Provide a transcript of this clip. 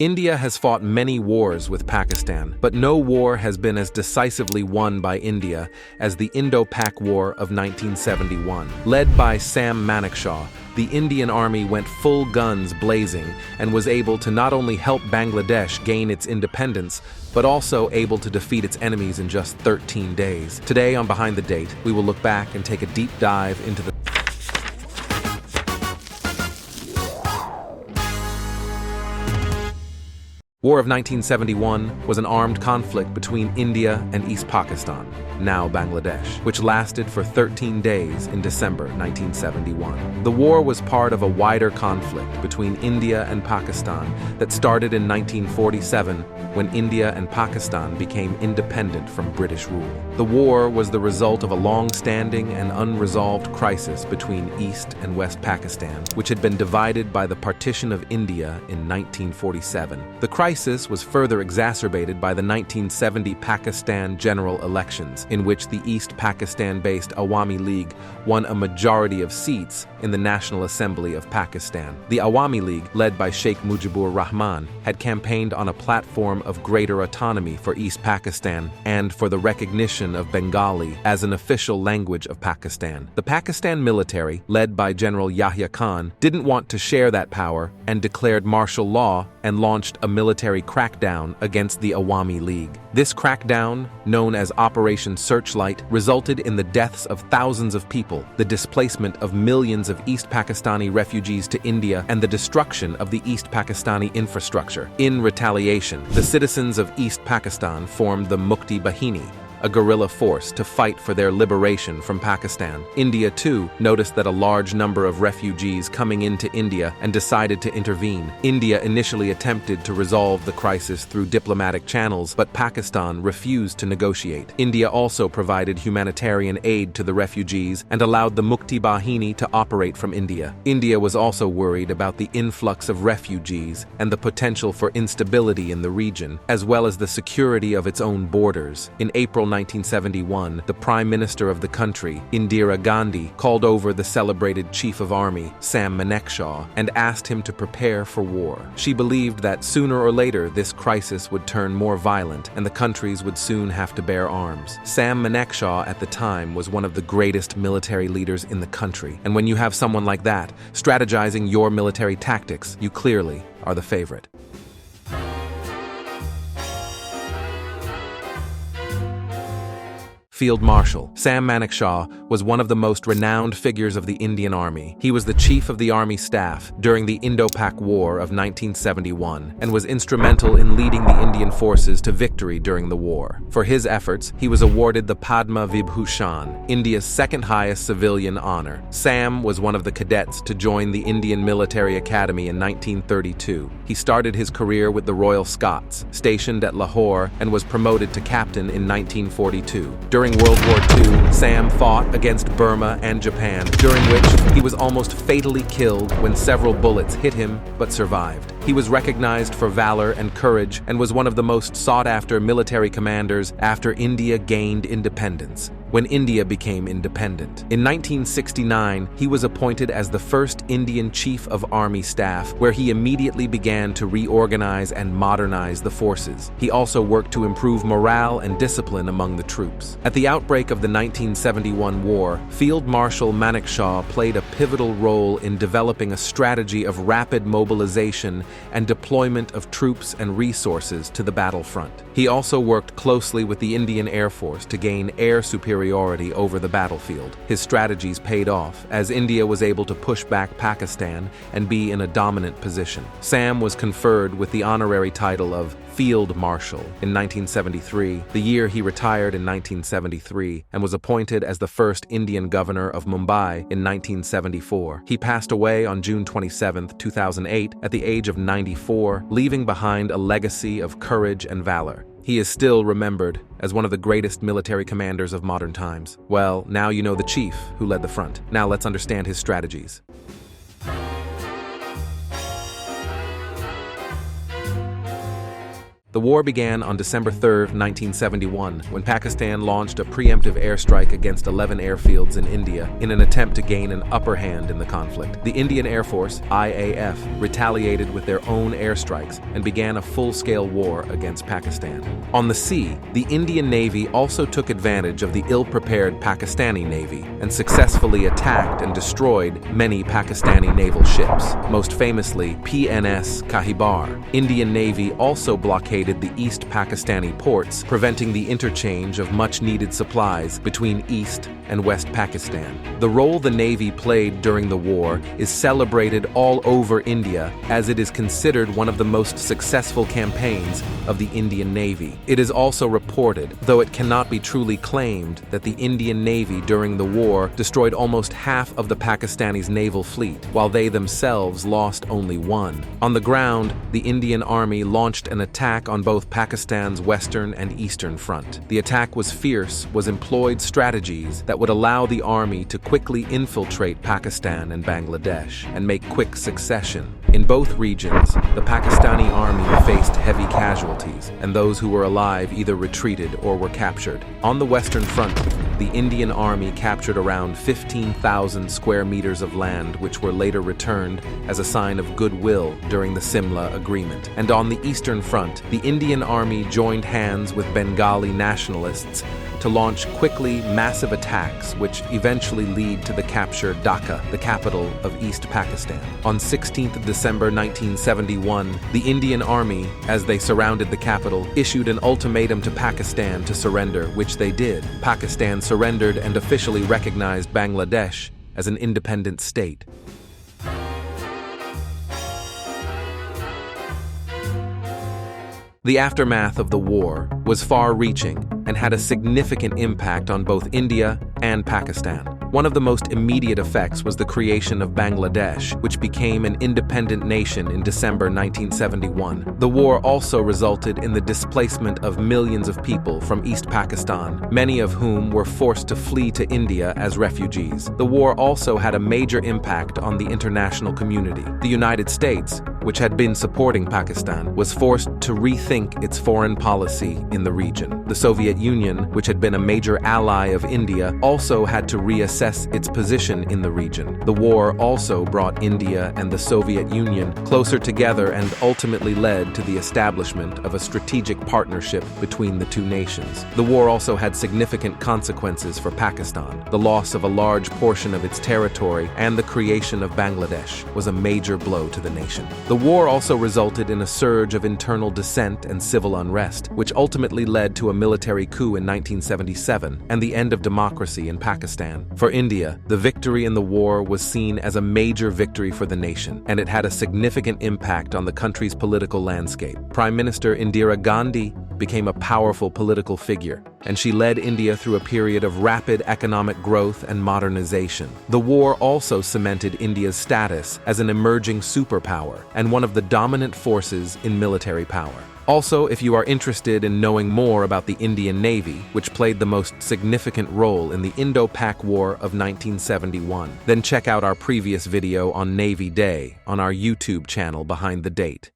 India has fought many wars with Pakistan, but no war has been as decisively won by India as the Indo-Pak War of 1971. Led by Sam Manekshaw, the Indian Army went full guns blazing and was able to not only help Bangladesh gain its independence, but also able to defeat its enemies in just 13 days. Today on Behind the Date, we will look back and take a deep dive into the War of 1971 was an armed conflict between India and East Pakistan, now Bangladesh, which lasted for 13 days in December 1971. The war was part of a wider conflict between India and Pakistan that started in 1947 when India and Pakistan became independent from British rule. The war was the result of a long-standing and unresolved crisis between East and West Pakistan, which had been divided by the partition of India in 1947. The crisis was further exacerbated by the 1970 Pakistan general elections, in which the East Pakistan-based Awami League won a majority of seats in the National Assembly of Pakistan. The Awami League, led by Sheikh Mujibur Rahman, had campaigned on a platform of greater autonomy for East Pakistan and for the recognition of Bengali as an official language of Pakistan. The Pakistan military, led by General Yahya Khan, didn't want to share that power and declared martial law and launched a military crackdown against the Awami League. This crackdown, known as Operation Searchlight, resulted in the deaths of thousands of people, the displacement of millions of East Pakistani refugees to India, and the destruction of the East Pakistani infrastructure. In retaliation, the citizens of East Pakistan formed the Mukti Bahini, a guerrilla force to fight for their liberation from Pakistan. India, too, noticed that a large number of refugees coming into India and decided to intervene. India initially attempted to resolve the crisis through diplomatic channels, but Pakistan refused to negotiate. India also provided humanitarian aid to the refugees and allowed the Mukti Bahini to operate from India. India was also worried about the influx of refugees and the potential for instability in the region, as well as the security of its own borders. In April 1971, the Prime Minister of the country, Indira Gandhi, called over the celebrated Chief of Army, Sam Manekshaw, and asked him to prepare for war. She believed that sooner or later this crisis would turn more violent and the countries would soon have to bear arms. Sam Manekshaw at the time was one of the greatest military leaders in the country, and when you have someone like that strategizing your military tactics, you clearly are the favorite. Field Marshal Sam Manekshaw was one of the most renowned figures of the Indian Army. He was the chief of the Army staff during the Indo-Pak War of 1971 and was instrumental in leading the Indian forces to victory during the war. For his efforts, he was awarded the Padma Vibhushan, India's second highest civilian honor. Sam was one of the cadets to join the Indian Military Academy in 1932. He started his career with the Royal Scots, stationed at Lahore, and was promoted to captain in 1942. During World War II, Sam fought against Burma and Japan, during which he was almost fatally killed when several bullets hit him but survived. He was recognized for valor and courage and was one of the most sought-after military commanders after India gained independence. When India became independent. In 1969, he was appointed as the first Indian Chief of Army Staff, where he immediately began to reorganize and modernize the forces. He also worked to improve morale and discipline among the troops. At the outbreak of the 1971 war, Field Marshal Manekshaw played a pivotal role in developing a strategy of rapid mobilization and deployment of troops and resources to the battlefront. He also worked closely with the Indian Air Force to gain air superiority over the battlefield. His strategies paid off, as India was able to push back Pakistan and be in a dominant position. Sam was conferred with the honorary title of Field Marshal in 1973, the year he retired in 1973, and was appointed as the first Indian governor of Mumbai in 1974. He passed away on June 27, 2008, at the age of 94, leaving behind a legacy of courage and valor. He is still remembered as one of the greatest military commanders of modern times. Well, now you know the chief who led the front. Now let's understand his strategies. The war began on December 3, 1971, when Pakistan launched a preemptive airstrike against 11 airfields in India in an attempt to gain an upper hand in the conflict. The Indian Air Force, IAF, retaliated with their own airstrikes and began a full-scale war against Pakistan. On the sea, the Indian Navy also took advantage of the ill-prepared Pakistani Navy and successfully attacked and destroyed many Pakistani naval ships, most famously PNS Kahibar. Indian Navy also blockaded the East Pakistani ports, preventing the interchange of much-needed supplies between East and West Pakistan. The role the Navy played during the war is celebrated all over India, as it is considered one of the most successful campaigns of the Indian Navy. It is also reported, though it cannot be truly claimed, that the Indian Navy during the war destroyed almost half of the Pakistanis' naval fleet, while they themselves lost only one. On the ground, the Indian Army launched an attack on both Pakistan's western and eastern front. The attack was fierce, employed strategies that would allow the army to quickly infiltrate Pakistan and Bangladesh and make quick succession. In both regions, the Pakistani army faced heavy casualties, and those who were alive either retreated or were captured. On the western front, the Indian Army captured around 15,000 square meters of land, which were later returned as a sign of goodwill during the Simla Agreement. And on the eastern front, the Indian Army joined hands with Bengali nationalists to launch quickly massive attacks, which eventually lead to the capture of Dhaka, the capital of East Pakistan. On 16th December 1971, the Indian Army, as they surrounded the capital, issued an ultimatum to Pakistan to surrender, which they did. Pakistan surrendered and officially recognized Bangladesh as an independent state. The aftermath of the war was far-reaching and had a significant impact on both India and Pakistan. One of the most immediate effects was the creation of Bangladesh, which became an independent nation in December 1971. The war also resulted in the displacement of millions of people from East Pakistan, many of whom were forced to flee to India as refugees. The war also had a major impact on the international community. The United States, which had been supporting Pakistan, was forced to rethink its foreign policy in the region. The Soviet Union, which had been a major ally of India, also had to reassess its position in the region. The war also brought India and the Soviet Union closer together and ultimately led to the establishment of a strategic partnership between the two nations. The war also had significant consequences for Pakistan. The loss of a large portion of its territory and the creation of Bangladesh was a major blow to the nation. The war also resulted in a surge of internal dissent and civil unrest, which ultimately led to a military coup in 1977 and the end of democracy in Pakistan. For India, the victory in the war was seen as a major victory for the nation, and it had a significant impact on the country's political landscape. Prime Minister Indira Gandhi became a powerful political figure, and she led India through a period of rapid economic growth and modernization. The war also cemented India's status as an emerging superpower and one of the dominant forces in military power. Also, if you are interested in knowing more about the Indian Navy, which played the most significant role in the Indo-Pak War of 1971, then check out our previous video on Navy Day on our YouTube channel Behind the Date.